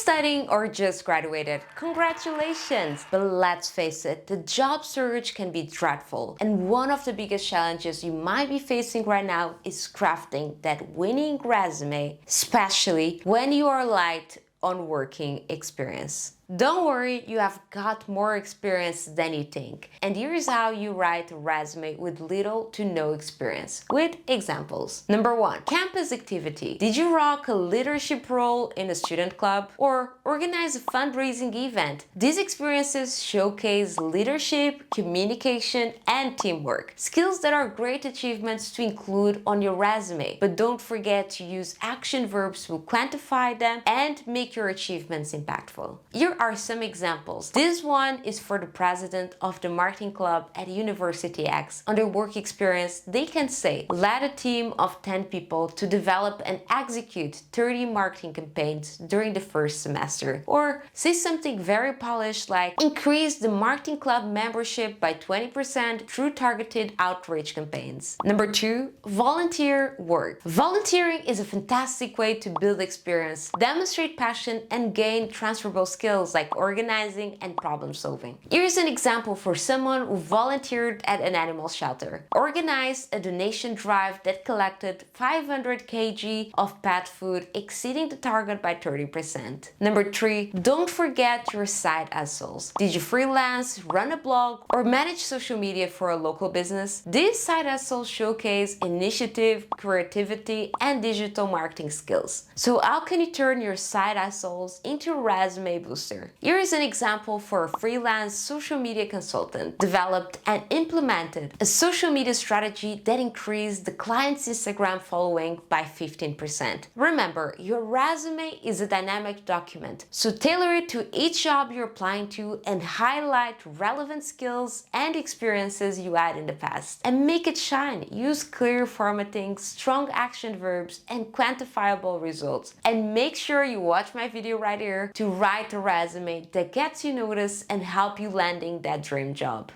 studying or just graduated, congratulations! But let's face it, the job search can be dreadful. And one of the biggest challenges you might be facing right now is crafting that winning resume, especially when you are light on working experience. Don't worry, you have got more experience than you think. And here's how you write a resume with little to no experience, with examples. Number 1, campus activity. Did you rock a leadership role in a student club or organize a fundraising event? These experiences showcase leadership, communication, and teamwork. Skills that are great achievements to include on your resume. But don't forget to use action verbs to quantify them and make your achievements impactful. Here are some examples. This one is for the president of the marketing club at University X. Under work experience, they can say, led a team of 10 people to develop and execute 30 marketing campaigns during the first semester. Or say something very polished like, increase the marketing club membership by 20% through targeted outreach campaigns. Number 2, volunteer work. Volunteering is a fantastic way to build experience, demonstrate passion, and gain transferable skills like organizing and problem solving. Here's an example for someone who volunteered at an animal shelter. Organized a donation drive that collected 500 kg of pet food, exceeding the target by 30%. Number 3, don't forget your side hustles. Did you freelance, run a blog, or manage social media for a local business? These side hustles showcase initiative, creativity, and digital marketing skills. So how can you turn your side hustles into a resume booster? Here is an example for a freelance social media consultant. Developed and implemented a social media strategy that increased the client's Instagram following by 15%. Remember, your resume is a dynamic document, so tailor it to each job you're applying to and highlight relevant skills and experiences you had in the past. And make it shine. Use clear formatting, strong action verbs, and quantifiable results. And make sure you watch my video right here to write a resume that gets you noticed and help you landing that dream job.